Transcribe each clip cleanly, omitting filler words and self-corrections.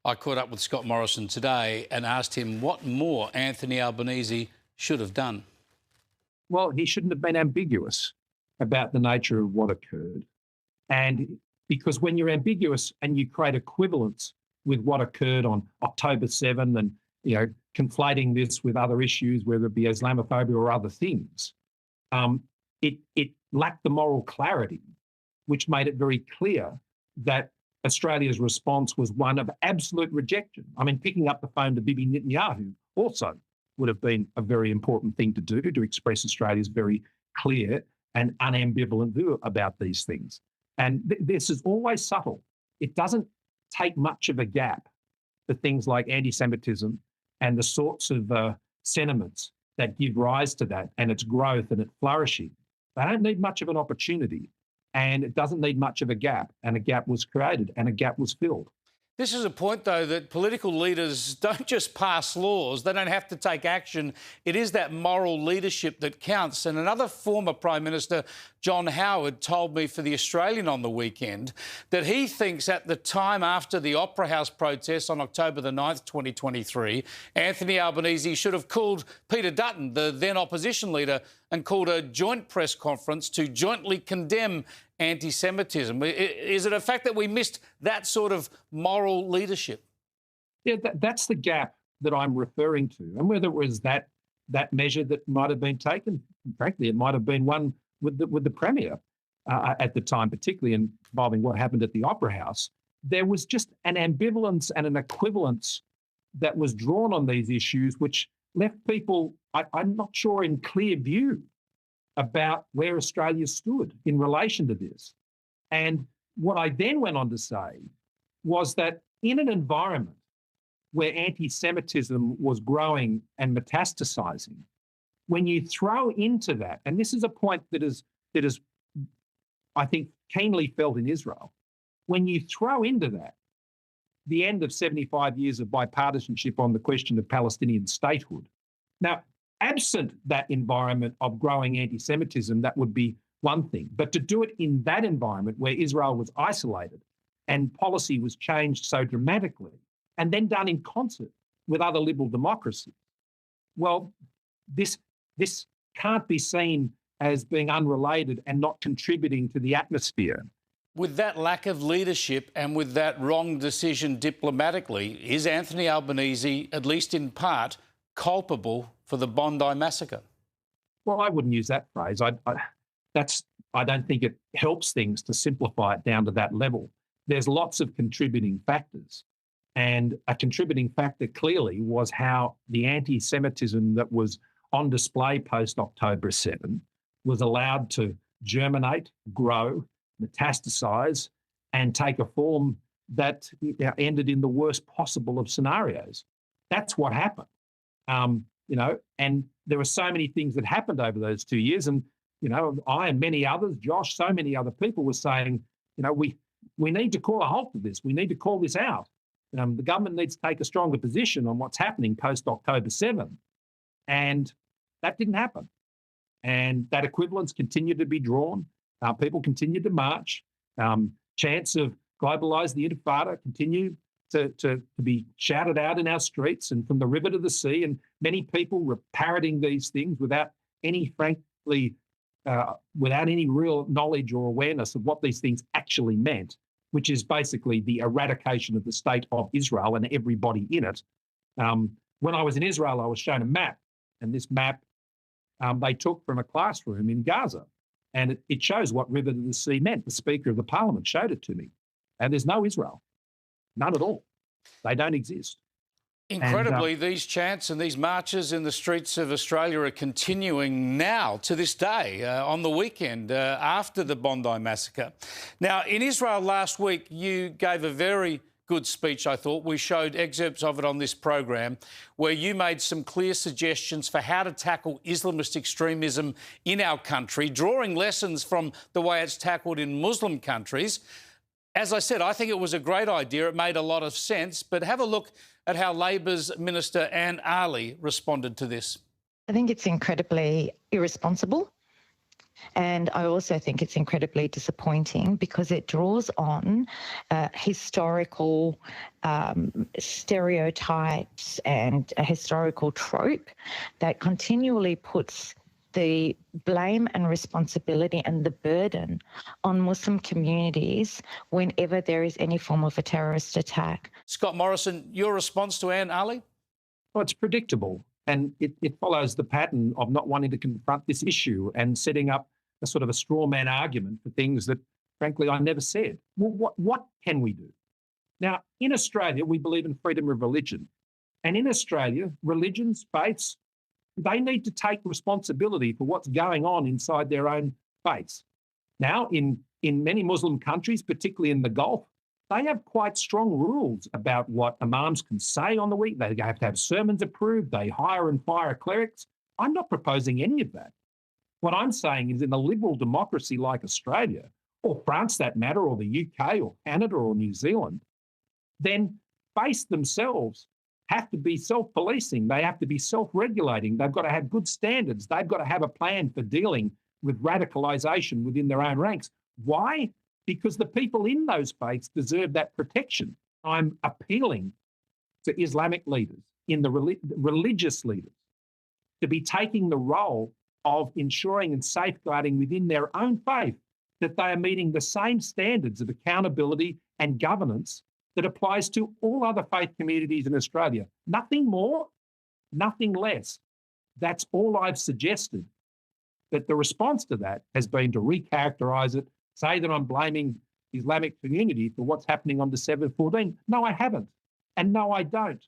I caught up with Scott Morrison today and asked him what more Anthony Albanese should have done. Well, he shouldn't have been ambiguous about the nature of what occurred. And because when you're ambiguous and you create equivalence with what occurred on October 7 and, conflating this with other issues, whether it be Islamophobia or other things, it lacked the moral clarity, which made it very clear that Australia's response was one of absolute rejection. I mean, picking up the phone to Bibi Netanyahu also would have been a very important thing to do, to express Australia's very clear and unambivalent view about these things. And this is always subtle. It doesn't take much of a gap for things like anti-Semitism and the sorts of sentiments that give rise to that and its growth and its flourishing. They don't need much of an opportunity, and it doesn't need much of a gap, and a gap was created and a gap was filled. This is a point, though, that political leaders don't just pass laws, they don't have to take action. It is that moral leadership that counts. And another former Prime Minister, John Howard, told me for The Australian on the weekend that he thinks at the time after the Opera House protests on October the 9th, 2023, Anthony Albanese should have called Peter Dutton, the then opposition leader, and called a joint press conference to jointly condemn anti-Semitism. Is it a fact that we missed that sort of moral leadership? Yeah, that's the gap that I'm referring to. And whether it was that measure that might have been taken, frankly, it might have been one with the Premier at the time, particularly involving what happened at the Opera House. There was just an ambivalence and an equivalence that was drawn on these issues, which left people, I'm not sure, in clear view about where Australia stood in relation to this. And what I then went on to say was that in an environment where anti-Semitism was growing and metastasising, when you throw into that, and this is a point that is, I think, keenly felt in Israel, when you throw into that the end of 75 years of bipartisanship on the question of Palestinian statehood. Now, absent that environment of growing anti-Semitism, that would be one thing. But to do it in that environment where Israel was isolated and policy was changed so dramatically, and then done in concert with other liberal democracies, well, this can't be seen as being unrelated and not contributing to the atmosphere. With that lack of leadership and with that wrong decision diplomatically, is Anthony Albanese, at least in part, culpable for the Bondi massacre? Well, I wouldn't use that phrase. I don't think it helps things to simplify it down to that level. There's lots of contributing factors. And a contributing factor clearly was how the anti-Semitism that was on display post-October 7 was allowed to germinate, grow, metastasise, and take a form that ended in the worst possible of scenarios. That's what happened. And there were so many things that happened over those 2 years. And, I and many others, Josh, so many other people were saying, we need to call a halt to this. We need to call this out. The government needs to take a stronger position on what's happening post-October 7. And that didn't happen. And that equivalence continued to be drawn. People continued to march. Chants of globalise the Intifada continued to be shouted out in our streets and from the river to the sea, and many people were parroting these things without any real knowledge or awareness of what these things actually meant, which is basically the eradication of the state of Israel and everybody in it. When I was in Israel, I was shown a map, and this map they took from a classroom in Gaza, and it shows what river to the sea meant. The Speaker of the Parliament showed it to me, and there's no Israel. None at all. They don't exist. Incredibly, these chants and these marches in the streets of Australia are continuing now to this day, on the weekend, after the Bondi massacre. Now, in Israel last week, you gave a very good speech, I thought. We showed excerpts of it on this program, where you made some clear suggestions for how to tackle Islamist extremism in our country, drawing lessons from the way it's tackled in Muslim countries. As I said, I think it was a great idea. It made a lot of sense. But have a look at how Labor's Minister Anne Ali responded to this. I think it's incredibly irresponsible And I also think it's incredibly disappointing because it draws on historical stereotypes and a historical trope that continually puts the blame and responsibility and the burden on Muslim communities whenever there is any form of a terrorist attack. Scott Morrison, your response to Anne Ali? Well, it's predictable, and it follows the pattern of not wanting to confront this issue and setting up a sort of a straw man argument for things that, frankly, I never said. Well, what can we do? Now, in Australia, we believe in freedom of religion. And in Australia, religions, faiths, they need to take responsibility for what's going on inside their own faiths. Now, in many Muslim countries, particularly in the Gulf, they have quite strong rules about what imams can say on the week. They have to have sermons approved. They hire and fire clerics. I'm not proposing any of that. What I'm saying is in a liberal democracy like Australia, or France that matter, or the UK or Canada or New Zealand, then faiths themselves have to be self-policing. They have to be self-regulating. They've got to have good standards. They've got to have a plan for dealing with radicalisation within their own ranks. Why? Because the people in those faiths deserve that protection. I'm appealing to Islamic leaders, in the religious leaders, to be taking the role of ensuring and safeguarding within their own faith that they are meeting the same standards of accountability and governance that applies to all other faith communities in Australia. Nothing more, nothing less. That's all I've suggested. But the response to that has been to recharacterise it, say that I'm blaming the Islamic community for what's happening on December 14. No, I haven't. And no, I don't.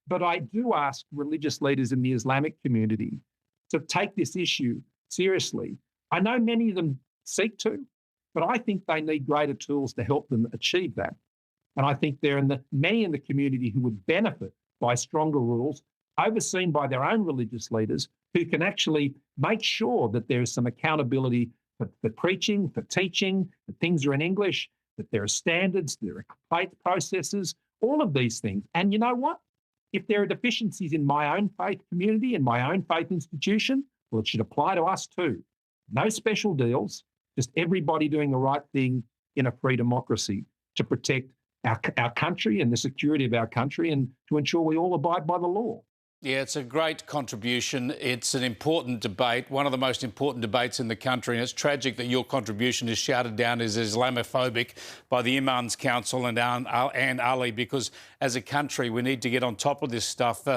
But I do ask religious leaders in the Islamic community to take this issue seriously. I know many of them seek to, but I think they need greater tools to help them achieve that. And I think there are many in the community who would benefit by stronger rules overseen by their own religious leaders who can actually make sure that there is some accountability for preaching, for teaching, that things are in English, that there are standards, there are complaint processes, all of these things. And you know what? If there are deficiencies in my own faith community, in my own faith institution, well, it should apply to us too. No special deals, just everybody doing the right thing in a free democracy to protect our country and the security of our country and to ensure we all abide by the law. Yeah, it's a great contribution. It's an important debate, one of the most important debates in the country, and it's tragic that your contribution is shouted down as Islamophobic by the Imams Council and Anne Ali, because as a country we need to get on top of this stuff.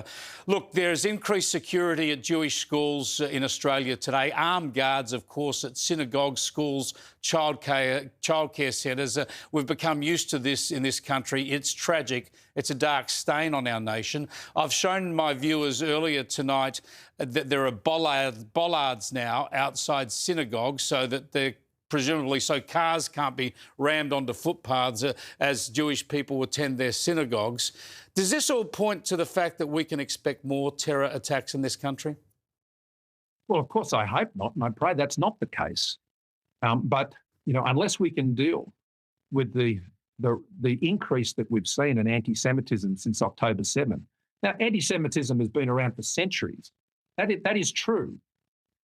Look, there is increased security at Jewish schools in Australia today, armed guards, of course, at synagogues, schools, childcare centres. We've become used to this in this country. It's tragic. It's a dark stain on our nation. I've shown my viewers earlier tonight that there are bollards now outside synagogues so that they're presumably so cars can't be rammed onto footpaths as Jewish people attend their synagogues. Does this all point to the fact that we can expect more terror attacks in this country? Well, of course, I hope not, and I pray that's not the case. But, you know, unless we can deal with the increase that we've seen in anti-Semitism since October 7. Now, anti-Semitism has been around for centuries. That is true.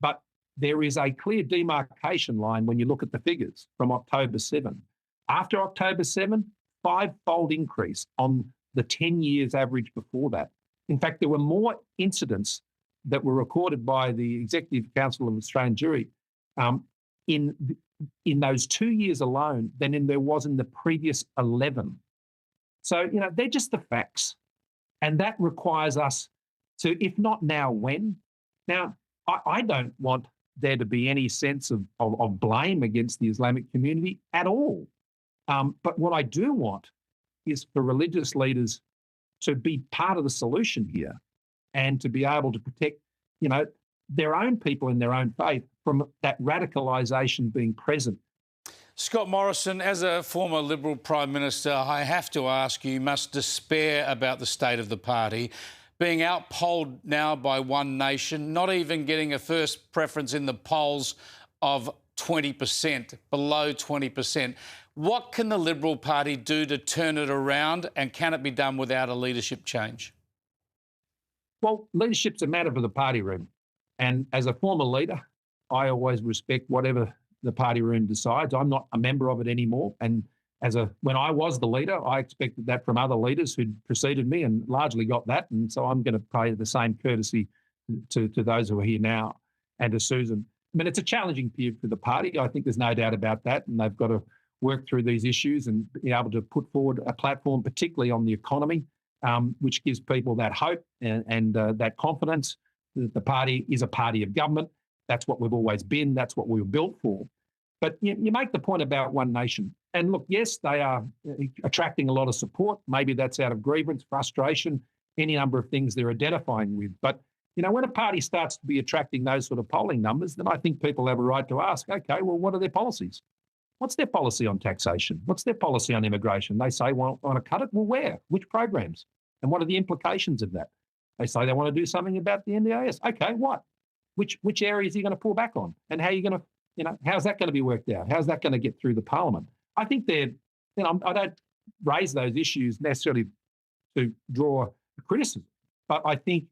But there is a clear demarcation line when you look at the figures from October 7. After October 7, five-fold increase on the 10 years average before that. In fact, there were more incidents that were recorded by the Executive Council of Australian Jewry in those 2 years alone than there was in the previous 11. So, you know, they're just the facts. And that requires us to, if not now, when? Now, I don't want there to be any sense of blame against the Islamic community at all. But what I do want is for religious leaders to be part of the solution here and to be able to protect, you know, their own people in their own faith from that radicalisation being present. Scott Morrison, as a former Liberal Prime Minister, I have to ask you must despair about the state of the party, being outpolled now by One Nation, not even getting a first preference in the polls of 20%, below 20%. What can the Liberal Party do to turn it around, and can it be done without a leadership change? Well, leadership's a matter for the party room. And as a former leader, I always respect whatever the party room decides. I'm not a member of it anymore. And when I was the leader, I expected that from other leaders who'd preceded me and largely got that. And so I'm going to pay the same courtesy to those who are here now and to Susan. I mean, it's a challenging period for the party. I think there's no doubt about that. And they've got to work through these issues and be able to put forward a platform, particularly on the economy, which gives people that hope and that confidence that the party is a party of government. That's what we've always been. That's what we were built for. But you make the point about One Nation. And look, yes, they are attracting a lot of support. Maybe that's out of grievance, frustration, any number of things they're identifying with. But, when a party starts to be attracting those sort of polling numbers, then I think people have a right to ask, okay, well, what are their policies? What's their policy on taxation? What's their policy on immigration? They say, well, want to cut it? Well, where? Which programs? And what are the implications of that? They say they want to do something about the NDIS. Okay, what? Which areas are you going to pull back on? And how are you going to, how's that going to be worked out? How's that going to get through the parliament? I think I don't raise those issues necessarily to draw criticism, but I think,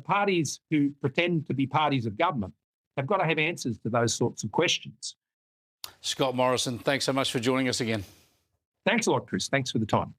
parties who pretend to be parties of government have got to have answers to those sorts of questions. Scott Morrison, thanks so much for joining us again. Thanks a lot, Chris. Thanks for the time.